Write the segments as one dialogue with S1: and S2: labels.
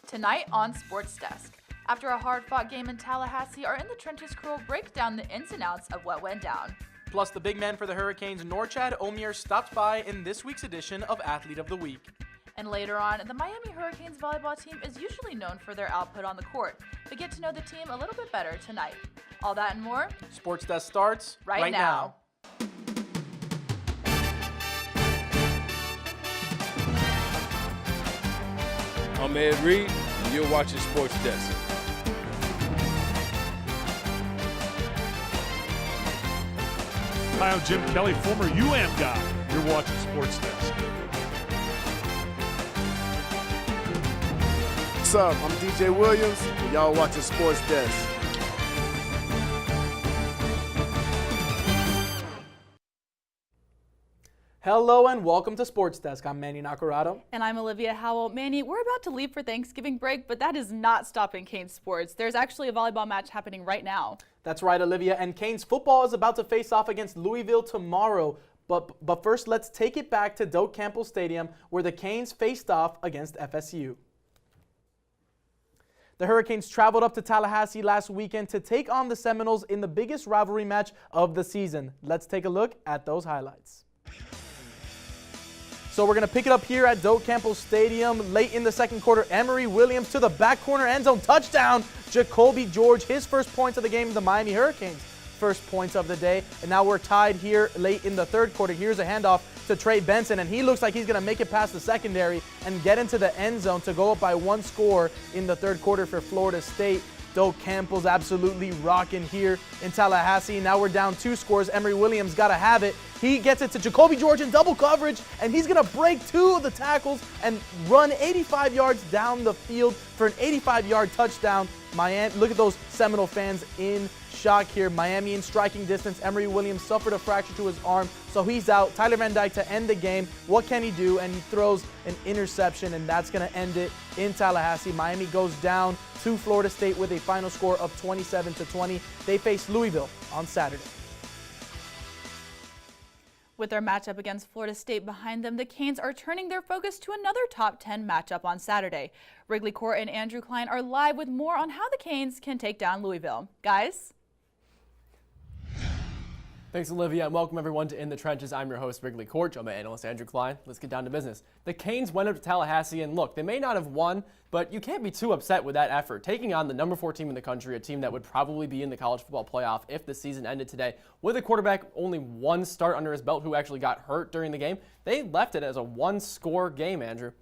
S1: Tonight on Sports Desk. After a hard-fought game in Tallahassee, our In the Trenches crew will break down the ins and outs of what went down.
S2: Plus, the big man for the Hurricanes, Norchad Omier, stopped by in this week's edition of Athlete of the Week.
S1: And later on, the Miami Hurricanes volleyball team is usually known for their output on the court, but get to know the team a little bit better tonight. All that and more.
S2: Sports Desk starts
S1: right now.
S3: I'm Ed Reed, and you're watching Sports Desk.
S4: Hi, I'm Jim Kelly, former guy. You're watching Sports Desk.
S5: What's up? I'm DJ Williams, and y'all watching Sports Desk.
S2: Hello and welcome to Sports Desk. I'm Manny Nacarado.
S1: And I'm Olivia Howell. Manny, we're about to leave for Thanksgiving break, but that is not stopping Canes sports. There's actually a volleyball match happening right now.
S2: That's right, Olivia, and Canes football is about to face off against Louisville tomorrow. But first, let's take it back to Doak Campbell Stadium, where the Canes faced off against FSU. The Hurricanes traveled up to Tallahassee last weekend to take on the Seminoles in the biggest rivalry match of the season. Let's take a look at those highlights. So we're going to pick it up here at Doak Campbell Stadium. Late in the second quarter, Emory Williams to the back corner end zone touchdown. Jacoby George, his first points of the game, the Miami Hurricanes' first points of the day. And now we're tied here late in the third quarter. Here's a handoff to Trey Benson, and he looks like he's going to make it past the secondary and get into the end zone to go up by one score in the third quarter for Florida State. Doak Campbell's absolutely rocking here in Tallahassee. Now we're down 2 scores. Emory Williams got to have it. He gets it to Jacoby George in double coverage, and he's going to break 2 of the tackles and run 85 yards down the field for an 85-yard touchdown. Miami, look at those Seminole fans in shock here. Miami in striking distance. Emory Williams suffered a fracture to his arm, so he's out. Tyler Van Dyke to end the game. What can he do? And he throws an interception, and that's going to end it in Tallahassee. Miami goes down to Florida State with a final score of 27-20. They face Louisville on Saturday.
S1: With their matchup against Florida State behind them, the Canes are turning their focus to another top 10 matchup on Saturday. Wrigley Court and Andrew Klein are live with more on how the Canes can take down Louisville. Guys?
S6: Thanks, Olivia, and welcome everyone to In the Trenches. I'm your host, Wrigley Court. I'm analyst Andrew Klein. Let's get down to business. The Canes went up to Tallahassee, and look, they may not have won, but you can't be too upset with that effort. Taking on the number 4 team in the country, a team that would probably be in the college football playoff if the season ended today, with a quarterback only 1 start under his belt who actually got hurt during the game, they left it as a 1-score game, Andrew.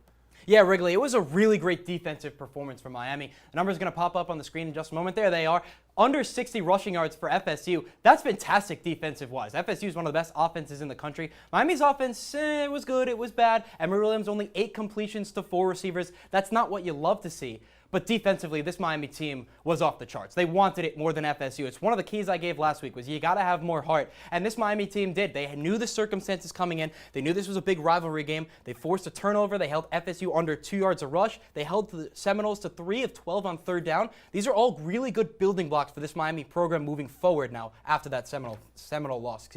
S7: Yeah, Wrigley, it was a really great defensive performance for Miami. The number's going to pop up on the screen in just a moment. There they are. Under 60 rushing yards for FSU. That's fantastic defensive-wise. FSU is one of the best offenses in the country. Miami's offense, it was good, it was bad. Emory Williams only 8 completions to 4 receivers. That's not what you love to see. But defensively, this Miami team was off the charts. They wanted it more than FSU. It's one of the keys I gave last week was you got to have more heart. And this Miami team did. They knew the circumstances coming in. They knew this was a big rivalry game. They forced a turnover. They held FSU under 2 yards a rush. They held the Seminoles to 3 of 12 on third down. These are all really good building blocks for this Miami program moving forward now after that Seminole loss.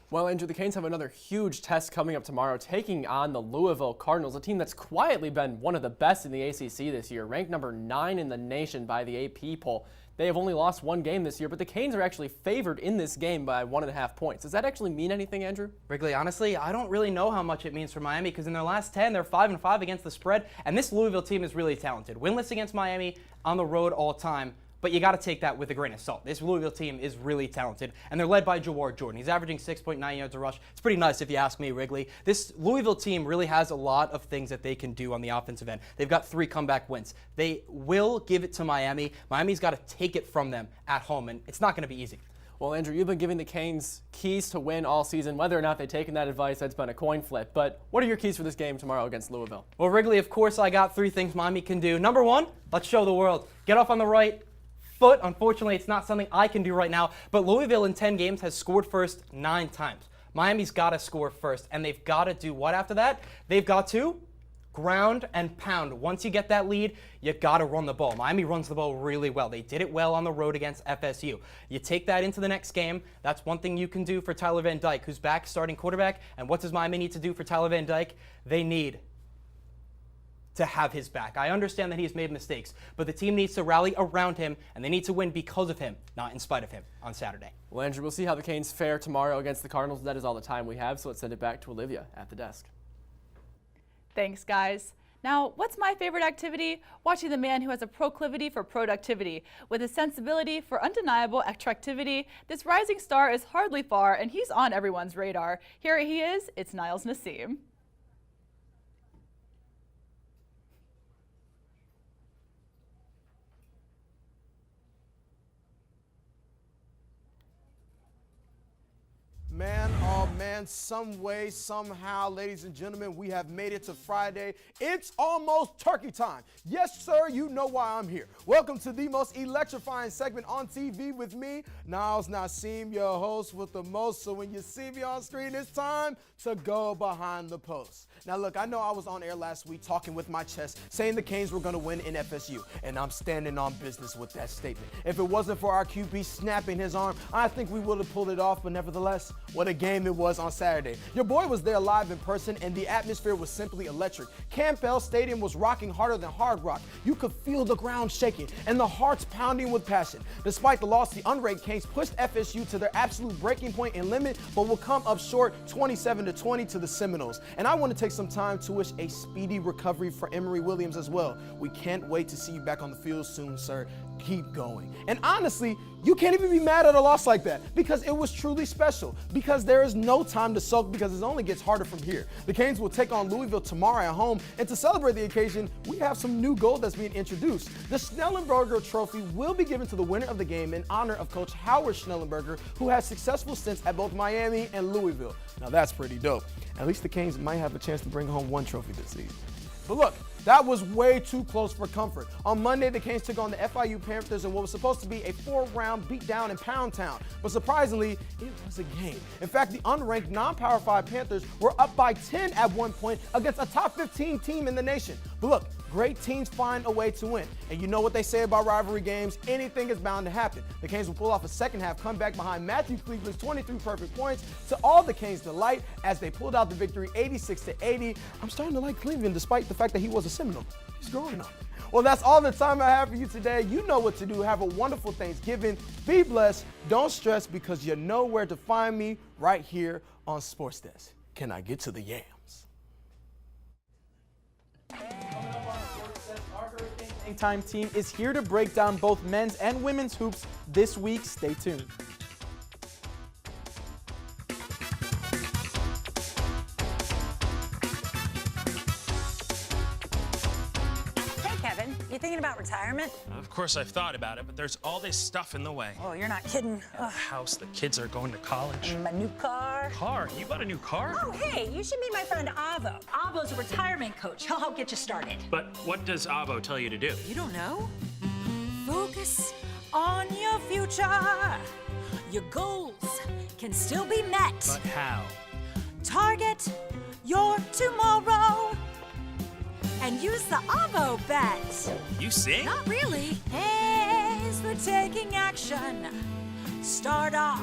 S6: Well, Andrew, the Canes have another huge test coming up tomorrow, taking on the Louisville Cardinals, a team that's quietly been one of the best in the ACC this year, ranked number 9 in the nation by the AP poll. They have only lost 1 game this year, but the Canes are actually favored in this game by 1.5 points. Does that actually mean anything, Andrew?
S7: Wrigley, honestly, I don't really know how much it means for Miami because in their last 10, they're 5-5 against the spread, and this Louisville team is really talented. Winless against Miami on the road all time. But you got to take that with a grain of salt. This Louisville team is really talented, and they're led by Jawar Jordan. He's averaging 6.9 yards a rush. It's pretty nice if you ask me, Wrigley. This Louisville team really has a lot of things that they can do on the offensive end. They've got 3 comeback wins. They will give it to Miami. Miami's got to take it from them at home, and it's not going to be easy.
S6: Well, Andrew, you've been giving the Canes keys to win all season. Whether or not they've taken that advice, that's been a coin flip. But what are your keys for this game tomorrow against Louisville?
S7: Well, Wrigley, of course, I got 3 things Miami can do. Number 1, let's show the world. Get off on the right foot. Unfortunately, it's not something I can do right now, but Louisville in 10 games has scored first 9 times. Miami's got to score first, and they've got to do what after that? They've got to ground and pound. Once you get that lead, you got to run the ball. Miami runs the ball really well. They did it well on the road against FSU. You take that into the next game. That's one thing you can do for Tyler Van Dyke, who's back starting quarterback. And what does Miami need to do for Tyler Van Dyke? They need to have his back. I understand that he's made mistakes, but the team needs to rally around him, and they need to win because of him, not in spite of him, on Saturday.
S6: Well, Andrew, we'll see how the Canes fare tomorrow against the Cardinals. That is all the time we have, so let's send it back to Olivia at the desk.
S1: Thanks, guys. Now, what's my favorite activity? Watching the man who has a proclivity for productivity. With a sensibility for undeniable attractivity, this rising star is hardly far, and he's on everyone's radar. Here he is, it's Niles Nimman.
S5: Man, oh man, some way, somehow, ladies and gentlemen, we have made it to Friday. It's almost turkey time. Yes, sir, you know why I'm here. Welcome to the most electrifying segment on TV with me, Niles Nimman, your host with the most. So when you see me on screen, it's time to go behind the post. Now look, I know I was on air last week talking with my chest, saying the Canes were going to win in FSU, and I'm standing on business with that statement. If it wasn't for our QB snapping his arm, I think we would have pulled it off, but nevertheless, what a game it was on Saturday. Your boy was there live in person, and the atmosphere was simply electric. Campbell Stadium was rocking harder than Hard Rock. You could feel the ground shaking and the hearts pounding with passion. Despite the loss, the unranked Canes pushed FSU to their absolute breaking point and limit, but will come up short 27-20 to the Seminoles. And I want to take some time to wish a speedy recovery for Emory Williams as well. We can't wait to see you back on the field soon, sir. Keep going. And honestly, you can't even be mad at a loss like that because it was truly special. Because there is no time to sulk because it only gets harder from here. The Canes will take on Louisville tomorrow at home, and to celebrate the occasion, we have some new gold that's being introduced. The Schnellenberger Trophy will be given to the winner of the game in honor of Coach Howard Schnellenberger, who has successful stints at both Miami and Louisville. Now that's pretty dope. At least the Canes might have a chance to bring home one trophy this season. But look, that was way too close for comfort. On Monday, the Canes took on the FIU Panthers in what was supposed to be a 4-round beatdown in Pound Town. But surprisingly, it was a game. In fact, the unranked non-Power 5 Panthers were up by 10 at one point against a top 15 team in the nation. But look, great teams find a way to win. And you know what they say about rivalry games, anything is bound to happen. The Canes will pull off a second half comeback behind Matthew Cleveland's 23 perfect points to all the Canes' delight as they pulled out the victory 86-80. I'm starting to like Cleveland despite the fact that he was a Seminole. He's growing up. Well, that's all the time I have for you today. You know what to do. Have a wonderful Thanksgiving. Be blessed. Don't stress because you know where to find me right here on SportsDesk. Can I get to the yams?
S2: Hangtime team is here to break down both men's and women's hoops this week. Stay tuned.
S8: You thinking about retirement?
S9: Of course I've thought about it, but there's all this stuff in the way.
S8: Oh, you're not kidding.
S9: The house, the kids are going to college.
S8: My new car.
S9: Car? You bought a new car?
S8: Oh, hey, you should meet my friend Avo. Avo's a retirement coach. He'll help get you started.
S9: But what does Avo tell you to do?
S8: You don't know? Focus on your future. Your goals can still be met.
S9: But how?
S8: Target your tomorrow. And use the Avo bet.
S9: You sing?
S8: Not really. A is for taking action. Start off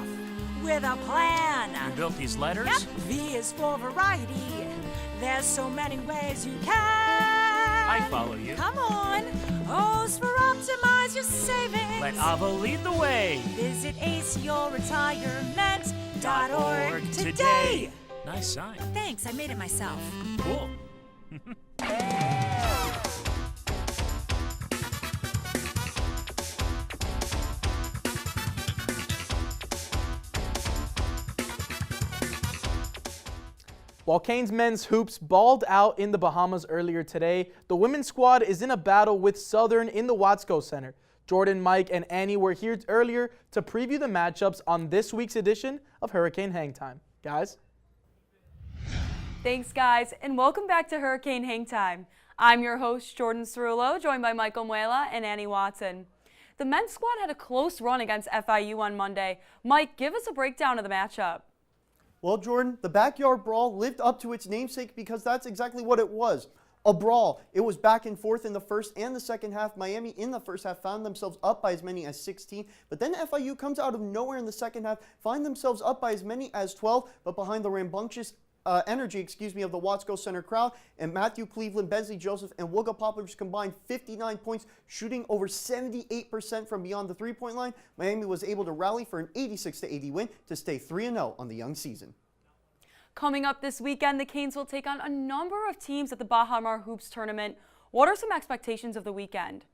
S8: with a plan.
S9: You built these letters?
S8: Yep. V is for variety. There's so many ways you can.
S9: I follow you.
S8: Come on. O's for optimize your savings.
S9: Let Avo lead the way.
S8: Visit aceyourretirement.org today.
S9: Nice sign.
S8: Thanks, I made it myself.
S9: Cool.
S2: While Canes men's hoops balled out in the Bahamas earlier today, the women's squad is in a battle with Southern in the Watsco Center. Jordan, Mike, and Annie were here earlier to preview the matchups on this week's edition of Hurricane Hangtime. Guys?
S10: Thanks, guys, and welcome back to Hurricane Hangtime. I'm your host, Jordan Cerullo, joined by Michael Muela and Annie Watson. The men's squad had a close run against FIU on Monday. Mike, give us a breakdown of the matchup.
S11: Well, Jordan, the backyard brawl lived up to its namesake because that's exactly what it was. A brawl. It was back and forth in the first and the second half. Miami in the first half found themselves up by as many as 16, but then FIU comes out of nowhere in the second half, find themselves up by as many as 12, but behind the rambunctious energy of the Watsco Center crowd. And Matthew Cleveland, Bensley Joseph, and Wooga Popovich combined 59 points, shooting over 78% from beyond the three-point line. Miami was able to rally for an 86-80 win to stay 3-0 on the young season.
S10: Coming up this weekend, the Canes will take on a number of teams at the Baha Mar Hoops tournament. What are some expectations of the weekend?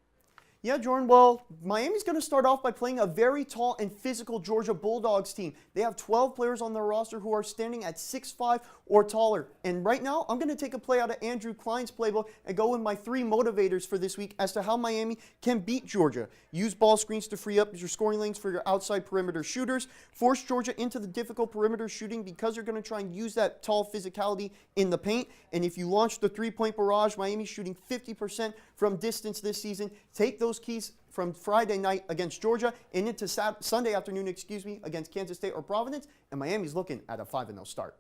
S11: Yeah, Jordan, well, Miami's going to start off by playing a very tall and physical Georgia Bulldogs team. They have 12 players on their roster who are standing at 6'5" or taller. And right now, I'm going to take a play out of Andrew Klein's playbook and go with my 3 motivators for this week as to how Miami can beat Georgia. Use ball screens to free up your scoring lanes for your outside perimeter shooters. Force Georgia into the difficult perimeter shooting because you're going to try and use that tall physicality in the paint. And if you launch the three-point barrage, Miami's shooting 50% from distance this season. Take those keys from Friday night against Georgia and into Sunday afternoon, against Kansas State or Providence, and Miami's looking at a 5-0 start.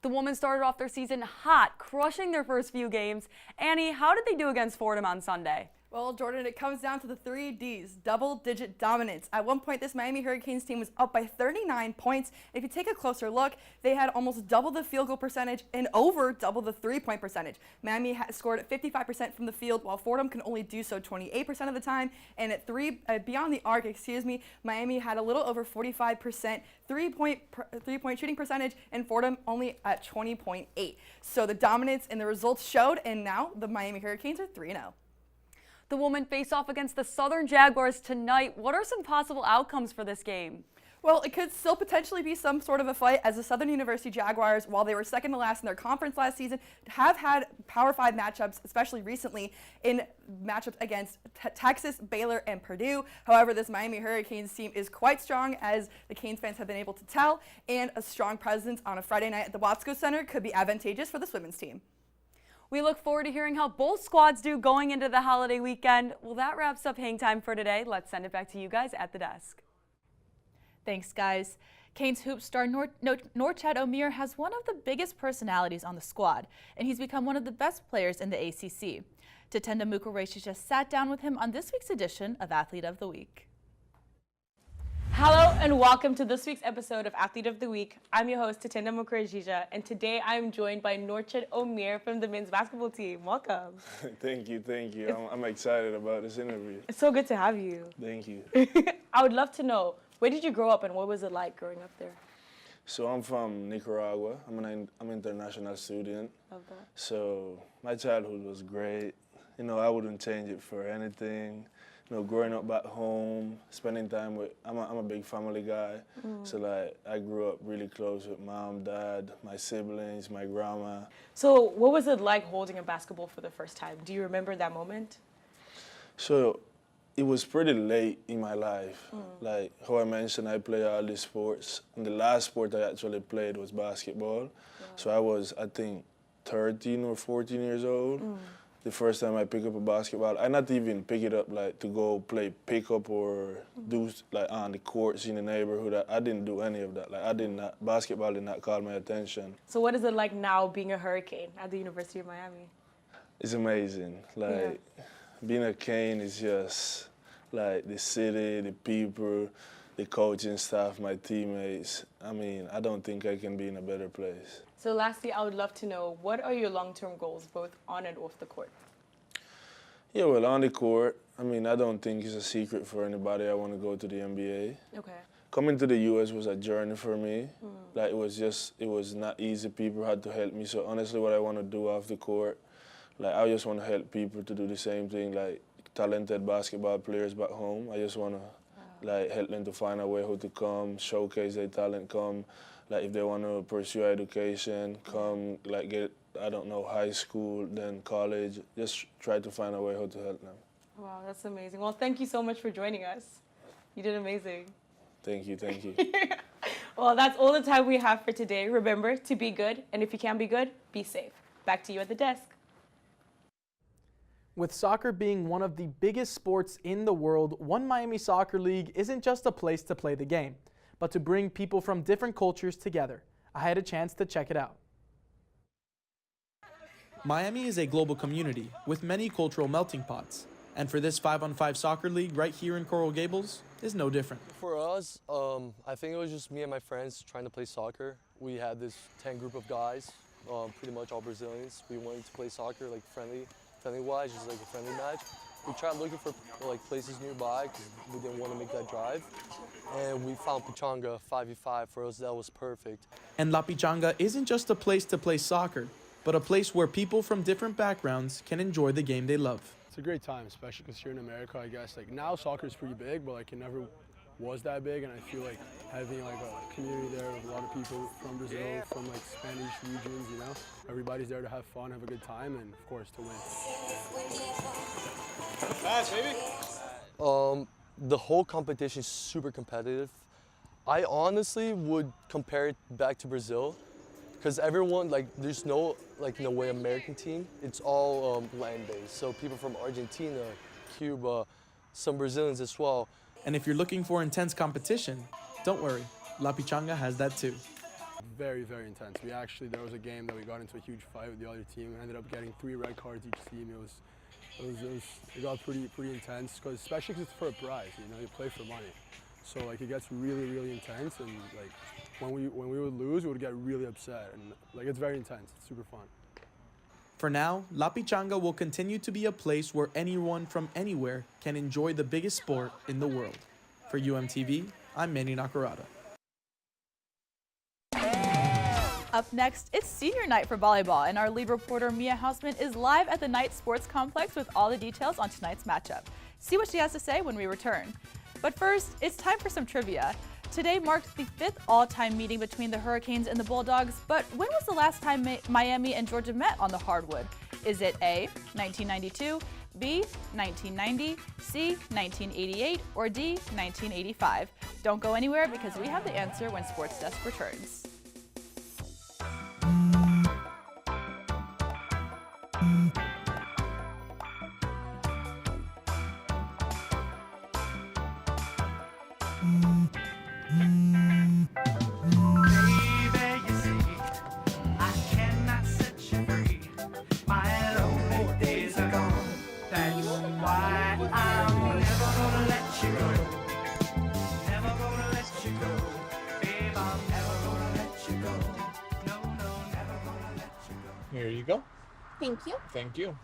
S10: The women started off their season hot, crushing their first few games. Annie, how did they do against Fordham on Sunday?
S12: Well, Jordan, it comes down to the 3 Ds, double-digit dominance. At one point, this Miami Hurricanes team was up by 39 points. If you take a closer look, they had almost double the field goal percentage and over double the three-point percentage. Miami scored at 55% from the field, while Fordham can only do so 28% of the time. And at beyond the arc, Miami had a little over 45% three-point shooting percentage, and Fordham only at 20.8. So the dominance and the results showed, and now the Miami Hurricanes are 3-0.
S10: The women face off against the Southern Jaguars tonight. What are some possible outcomes for this game?
S12: Well, it could still potentially be some sort of a fight, as the Southern University Jaguars, while they were second to last in their conference last season, have had Power 5 matchups, especially recently, in matchups against Texas, Baylor, and Purdue. However, this Miami Hurricanes team is quite strong, as the Canes fans have been able to tell, and a strong presence on a Friday night at the Watsco Center could be advantageous for this women's team.
S10: We look forward to hearing how both squads do going into the holiday weekend. Well, that wraps up Hangtime for today. Let's send it back to you guys at the desk.
S1: Thanks, guys. Canes hoop star Norchad Omier has one of the biggest personalities on the squad, and he's become one of the best players in the ACC. Tatenda Mukoreshi just sat down with him on this week's edition of Athlete of the Week.
S13: Hello and welcome to this week's episode of Athlete of the Week. I'm your host, Tatenda Mukarejija, and today I'm joined by Norchad Omier from the men's basketball team. Welcome.
S3: Thank you. I'm excited about this interview.
S13: It's so good to have you.
S3: Thank you.
S13: I would love to know, where did you grow up and what was it like growing up there?
S3: So I'm from Nicaragua. I'm an international student.
S13: Love that.
S3: So my childhood was great. You know, I wouldn't change it for anything. You know, growing up back home, spending time with, I'm a big family guy. So like, I grew up really close with mom, dad, my siblings, my grandma.
S13: So what was it like holding a basketball for the first time? Do you remember that moment?
S3: So it was pretty late in my life. Like how I mentioned, I play all these sports. And the last sport I actually played was basketball. Wow. So I was, I think, 13 or 14 years old. The first time I pick up a basketball, I not even pick it up like to go play pickup or do like on the courts in the neighborhood. I didn't do any of that. Like basketball did not call my attention.
S13: So what is it like now being a Hurricane at the University of Miami?
S3: It's amazing. Like being a Cane is just like the city, the people, the coaching staff, my teammates. I mean, I don't think I can be in a better place.
S13: So lastly, I would love to know, what are your long-term goals, both on and off the court?
S3: Yeah, well, on the court, I mean, I don't think it's a secret for anybody. I want to go to the NBA.
S13: Okay.
S3: Coming to the U.S. was a journey for me. Like, it was not easy. People had to help me. So honestly, what I want to do off the court, like, I just want to help people to do the same thing, like talented basketball players back home. I just want to, like, help them to find a way how to come, showcase their talent, come. Like, if they want to pursue education, come, like, get, I don't know, high school, then college. Just try to find a way how to help them.
S13: Wow, that's amazing. Well, thank you so much for joining us. You did amazing.
S3: Thank you.
S13: Well, that's all the time we have for today. Remember to be good, and if you can't be good, be safe. Back to you at the desk.
S2: With soccer being one of the biggest sports in the world, One Miami Soccer League isn't just a place to play the game, but to bring people from different cultures together. I had a chance to check it out.
S14: Miami is a global community with many cultural melting pots,
S2: And for this 5-on-5 soccer league right here in Coral Gables is no different.
S14: For us, I think it was just me and my friends trying to play soccer. We had this 10 group of guys, pretty much all Brazilians. We wanted to play soccer like friendly-wise, just like a friendly match. We tried looking for like places nearby because we didn't want to make that drive. And we found Pichanga 5v5. For us, that was perfect.
S2: And La Pichanga isn't just a place to play soccer, but a place where people from different backgrounds can enjoy the game they love.
S15: It's a great time, especially because here in America, I guess, like now soccer is pretty big, but like it never was that big, and I feel like having like a community there with a lot of people from Brazil, from like Spanish regions, you know, everybody's there to have fun, have a good time, and of course to win.
S14: Pass, baby. The whole competition is super competitive. I honestly would compare it back to Brazil, because everyone, like, there's no, like, in a way, American team. It's all land-based. So people from Argentina, Cuba, some Brazilians as well.
S2: And if you're looking for intense competition, don't worry, La Pichanga has that too.
S15: Very, very intense. There was a game that we got into a huge fight with the other team and ended up getting 3 red cards each team. It got pretty intense, especially because it's for a prize, you know, you play for money. So like it gets really, really intense, and like when we would lose, we would get really upset, and like it's very intense. It's super fun.
S2: For now, La Pichanga will continue to be a place where anyone from anywhere can enjoy the biggest sport in the world. For UMTV, I'm Manny Nakarada.
S1: Up next, it's senior night for volleyball, and our lead reporter Mia Hausman is live at the Knight Sports Complex with all the details on tonight's matchup. See what she has to say when we return. But first, it's time for some trivia. Today marked the 5th all-time meeting between the Hurricanes and the Bulldogs, but when was the last time Miami and Georgia met on the hardwood? Is it A, 1992, B, 1990, C, 1988, or D, 1985? Don't go anywhere because we have the answer when SportsDesk returns.
S16: Here you go.
S17: Thank you.
S16: Thank you.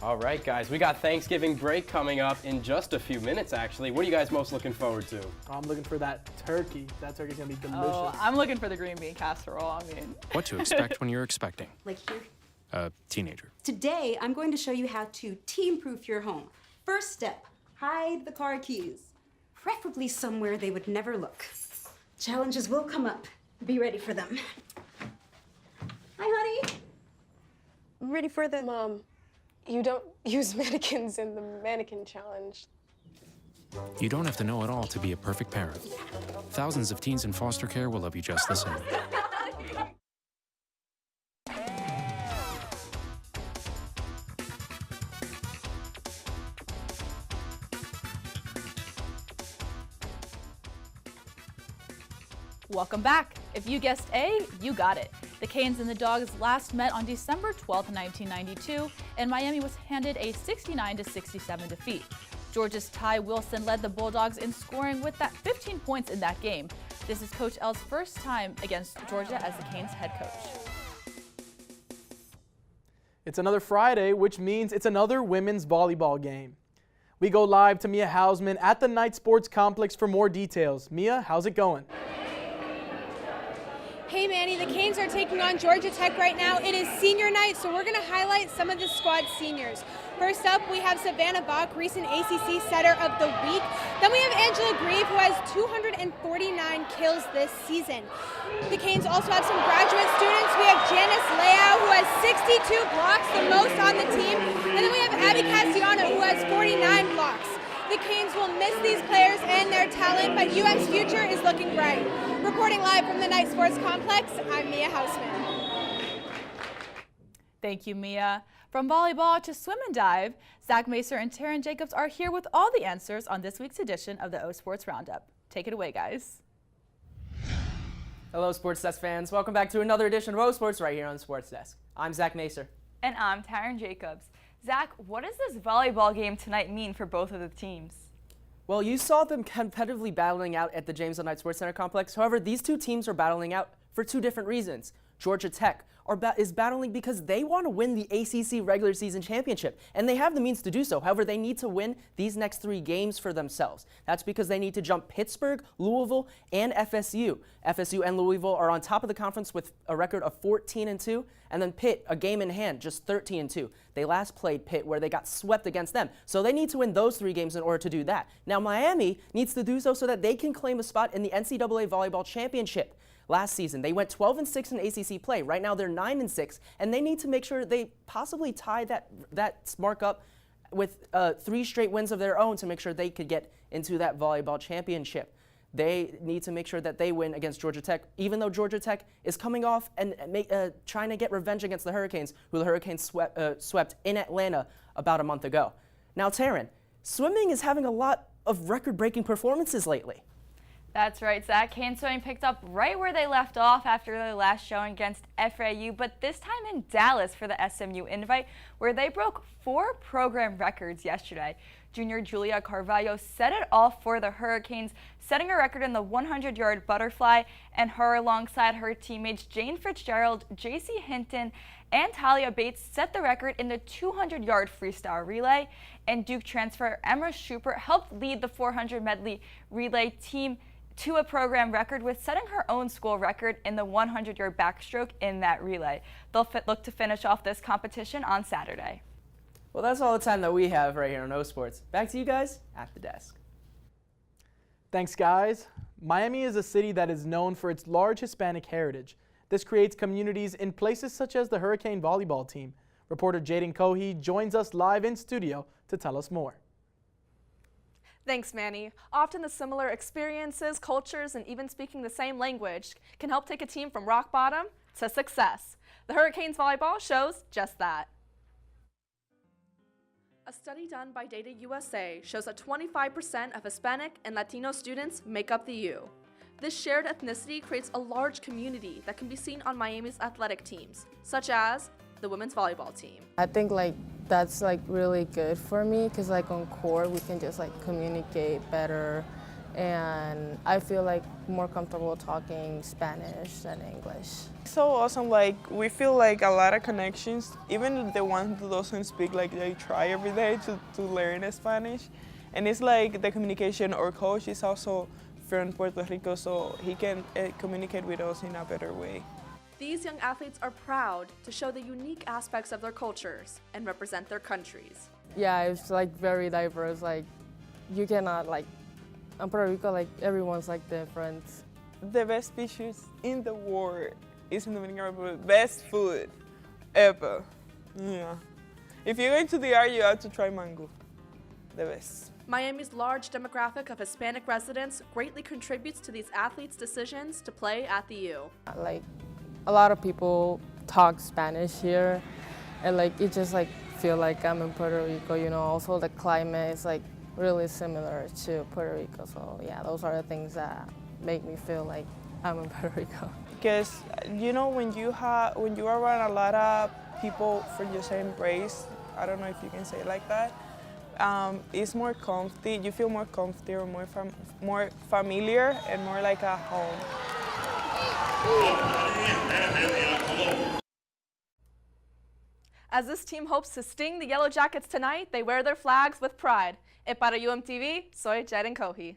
S6: All right, guys, we got Thanksgiving break coming up in just a few minutes, actually. What are you guys most looking forward to?
S2: I'm looking for that turkey. That turkey's gonna be delicious.
S1: Oh, I'm looking for the green bean casserole. I mean,
S18: what to expect when you're expecting
S17: Like here.
S18: a teenager.
S17: Today, I'm going to show you how to team-proof your home. First step, hide the car keys. Preferably somewhere they would never look. Challenges will come up. Be ready for them. Hi, honey.
S19: Ready for the... Mom, you don't use mannequins in the mannequin challenge.
S18: You don't have to know it all to be a perfect parent. Thousands of teens in foster care will love you just the same.
S1: welcome back. If you guessed A, you got it. The Canes and the Dogs last met on December 12, 1992, and Miami was handed a 69-67 defeat. Georgia's Ty Wilson led the Bulldogs in scoring with that 15 points in that game. This is Coach L's first time against Georgia as the Canes head coach.
S2: It's another Friday, which means it's another women's volleyball game. We go live to Mia Hausman at the Knight Sports Complex for more details. Mia, how's it going?
S20: Hey Manny, the Canes are taking on Georgia Tech right now. It is senior night, so we're going to highlight some of the squad seniors. First up, we have Savannah Bach, recent ACC setter of the week. Then we have Angela Grieve, who has 249 kills this season. The Canes also have some graduate students. We have Janice Leao, who has 62 blocks, the most on the team. And then we have Abby Castellano, who has 49 blocks. The Canes will miss these players and their talent, but UM's future is looking bright. Reporting live from the Knight Sports Complex, I'm Mia Hausman.
S1: Thank you, Mia. From volleyball to swim and dive, Zach Macer and Taryn Jacobs are here with all the answers on this week's edition of the O Sports Roundup. Take it away, guys.
S6: Hello, Sports Desk fans. Welcome back to another edition of O Sports right here on Sports Desk. I'm Zach Macer.
S10: And I'm Taryn Jacobs. Zach, what does this volleyball game tonight mean for both of the teams?
S6: Well, you saw them competitively battling out at the James Knight Sports Center complex. However, these two teams are battling out for two different reasons. Georgia Tech is battling because they want to win the ACC regular season championship, and they have the means to do so. However, they need to win these next 3 games for themselves. That's because they need to jump Pittsburgh, Louisville, and FSU. FSU and Louisville are on top of the conference with a record of 14-2, and then Pitt, a game in hand, just 13-2. They last played Pitt where they got swept against them, so they need to win those 3 games in order to do that. Now, Miami needs to do so that they can claim a spot in the NCAA Volleyball Championship. Last season, they went 12-6 in ACC play. Right now, they're 9-6, and they need to make sure they possibly tie that mark up with 3 straight wins of their own to make sure they could get into that volleyball championship. They need to make sure that they win against Georgia Tech, even though Georgia Tech is coming off and trying to get revenge against the Hurricanes, who the Hurricanes swept in Atlanta about a month ago. Now, Taryn, swimming is having a lot of record-breaking performances lately.
S10: That's right, Zach. Cane swimming picked up right where they left off after their last showing against FAU, but this time in Dallas for the SMU Invite, where they broke 4 program records yesterday. Junior Julia Carvalho set it off for the Hurricanes, setting a record in the 100-yard butterfly, and her alongside her teammates Jane Fitzgerald, JC Hinton, and Talia Bates set the record in the 200-yard freestyle relay. And Duke transfer Emma Schupert helped lead the 400 medley relay team to a program record with setting her own school record in the 100-yard backstroke in that relay. They'll look to finish off this competition on Saturday.
S6: Well, that's all the time that we have right here on O Sports. Back to you guys at the desk.
S2: Thanks, guys. Miami is a city that is known for its large Hispanic heritage. This creates communities in places such as the Hurricane volleyball team. Reporter Jaden Cohey joins us live in studio to tell us more.
S21: Thanks, Manny. Often the similar experiences, cultures, and even speaking the same language can help take a team from rock bottom to success. The Hurricanes volleyball shows just that. A study done by Data USA shows that 25% of Hispanic and Latino students make up the U. This shared ethnicity creates a large community that can be seen on Miami's athletic teams, such as the women's volleyball team.
S22: I think that's really good for me because on court we can just communicate better, and I feel more comfortable talking Spanish than English.
S23: So awesome, we feel a lot of connections, even the one who doesn't speak, they try every day to learn Spanish. And it's the communication, our coach is also from Puerto Rico, so he can communicate with us in a better way.
S21: These young athletes are proud to show the unique aspects of their cultures and represent their countries.
S22: Yeah, it's very diverse. You cannot in Puerto Rico, everyone's different.
S23: The best beaches in the world is in Dominican Republic. Best food ever. Yeah. If you're going to the DR, you have to try mango. The best.
S21: Miami's large demographic of Hispanic residents greatly contributes to these athletes' decisions to play at the U.
S22: A lot of people talk Spanish here, and it just feel I'm in Puerto Rico. Also the climate is really similar to Puerto Rico. So yeah, those are the things that make me feel I'm in Puerto Rico.
S23: Because when you are around a lot of people from your same race, I don't know if you can say it like that. It's more comfy. You feel more comfy or more familiar and more like a home.
S21: As this team hopes to sting the Yellow Jackets tonight, they wear their flags with pride. E para UMTV, soy Jaden Cohey.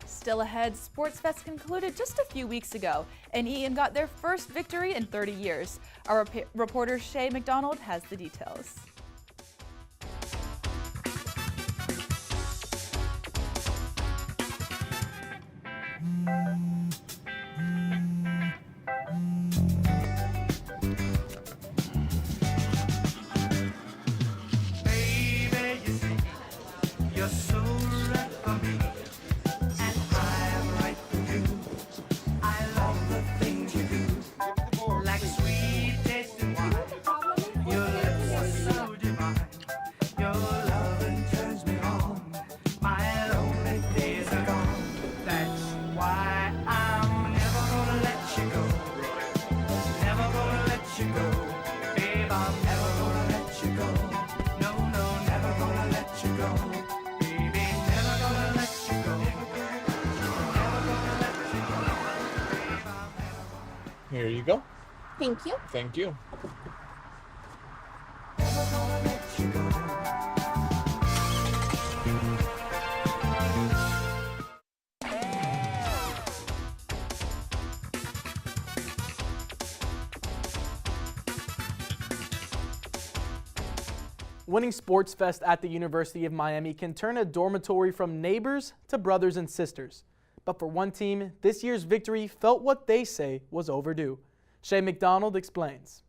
S1: Still ahead, Sports Fest concluded just a few weeks ago, and Eaton got their first victory in 30 years. Our reporter Shay McDonald has the details.
S24: Like sweet tasting wine, your lips are so
S16: Here you go.
S19: Thank you.
S16: Thank you.
S2: Winning Sports Fest at the University of Miami can turn a dormitory from neighbors to brothers and sisters. But for one team, this year's victory felt what they say was overdue. Shay McDonald explains.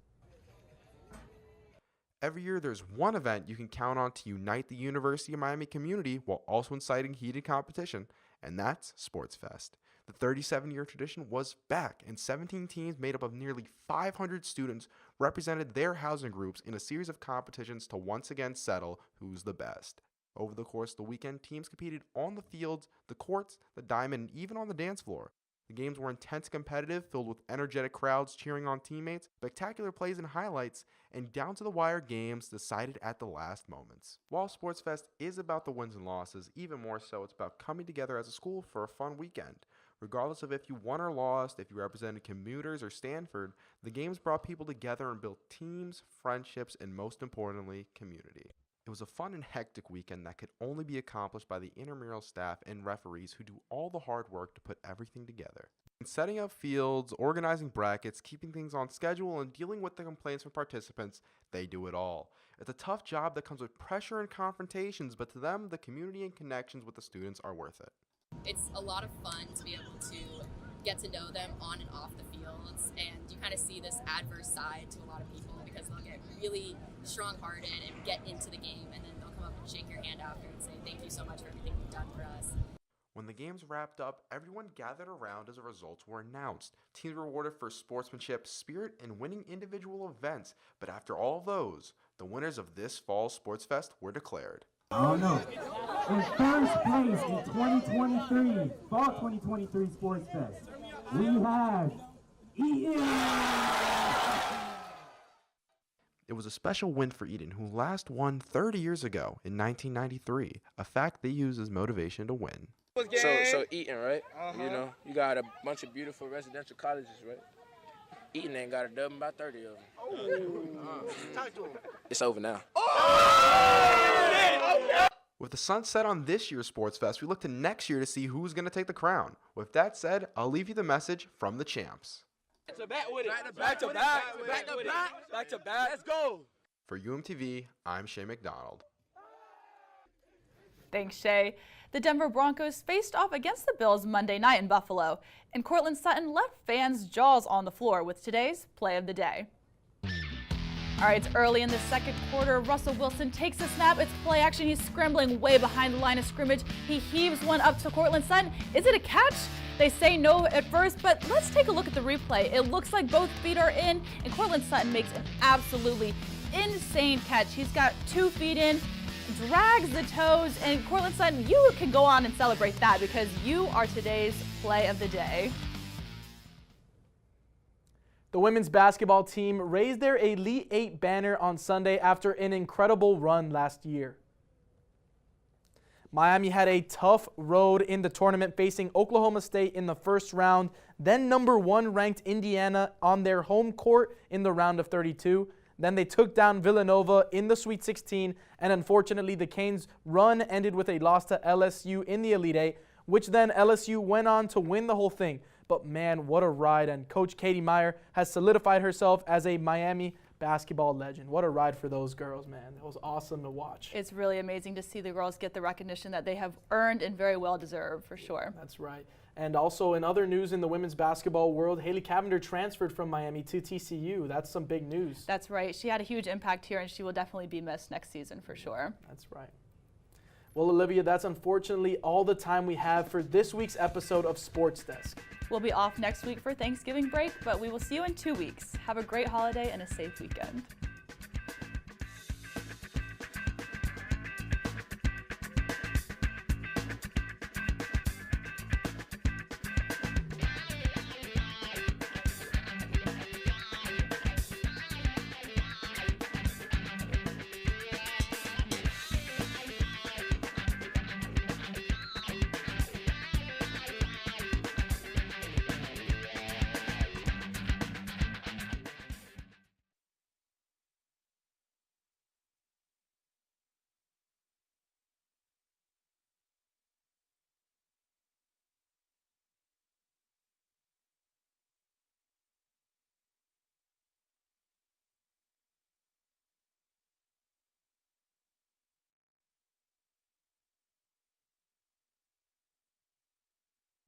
S4: Every year there's one event you can count on to unite the University of Miami community while also inciting heated competition, and that's Sports Fest. The 37-year tradition was back, and 17 teams made up of nearly 500 students represented their housing groups in a series of competitions to once again settle who's the best. Over the course of the weekend, teams competed on the fields, the courts, the diamond, and even on the dance floor. The games were intense and competitive, filled with energetic crowds cheering on teammates, spectacular plays and highlights, and down-to-the-wire games decided at the last moments. While Sports Fest is about the wins and losses, even more so it's about coming together as a school for a fun weekend. Regardless of if you won or lost, if you represented commuters or Stanford, the games brought people together and built teams, friendships, and most importantly, community. It was a fun and hectic weekend that could only be accomplished by the intramural staff and referees who do all the hard work to put everything together. In setting up fields, organizing brackets, keeping things on schedule, and dealing with the complaints from participants, they do it all. It's a tough job that comes with pressure and confrontations, but to them, the community and connections with the students are worth it.
S5: It's a lot of fun to be able to get to know them on and off the fields, and you kind of see this adverse side to a lot of people because they'll get really strong-hearted and get into the game, and then they'll come up and shake your hand after and say thank you so much for everything you've done for us.
S4: When the games wrapped up, everyone gathered around as the results were announced. Teams were rewarded for sportsmanship, spirit, and winning individual events, but after all of those, the winners of this fall's Sports Fest were declared.
S7: Oh no. In first place in 2023, Fall 2023 Sports Fest, we have Eaton.
S4: It was a special win for Eaton, who last won 30 years ago in 1993, a fact they use as motivation to win.
S24: So Eaton, right? You know, you got a bunch of beautiful residential colleges, right? Eaton ain't got a dub in about 30 of them. It's over now.
S4: With the sun set on this year's Sports Fest, we look to next year to see who's going to take the crown. With that said, I'll leave you the message from the champs.
S24: Back to back. Let's go.
S4: For UMTV, I'm Shay McDonald.
S1: Thanks, Shay. The Denver Broncos faced off against the Bills Monday night in Buffalo, and Cortland Sutton left fans' jaws on the floor with today's play of the day. All right, it's early in the second quarter. Russell Wilson takes a snap. It's play action. He's scrambling way behind the line of scrimmage. He heaves one up to Cortland Sutton. Is it a catch? They say no at first, but let's take a look at the replay. It looks like both feet are in, and Cortland Sutton makes an absolutely insane catch. He's got 2 feet in, drags the toes, and Cortland Sutton, you can go on and celebrate that because you are today's play of the day.
S2: The women's basketball team raised their Elite 8 banner on Sunday after an incredible run last year. Miami had a tough road in the tournament, facing Oklahoma State in the first round, then number 1 ranked Indiana on their home court in the round of 32. Then they took down Villanova in the Sweet 16, and unfortunately the Canes' run ended with a loss to LSU in the Elite 8, which then LSU went on to win the whole thing. But man, what a ride, and Coach Katie Meyer has solidified herself as a Miami basketball legend. What a ride for those girls, man. It was awesome to watch.
S1: It's really amazing to see the girls get the recognition that they have earned and very well deserved, for sure.
S2: That's right. And also in other news in the women's basketball world, Haley Cavender transferred from Miami to TCU. That's some big news.
S1: That's right. She had a huge impact here, and she will definitely be missed next season for sure.
S2: That's right. Well, Olivia, that's unfortunately all the time we have for this week's episode of Sports Desk.
S1: We'll be off next week for Thanksgiving break, but we will see you in 2 weeks. Have a great holiday and a safe weekend.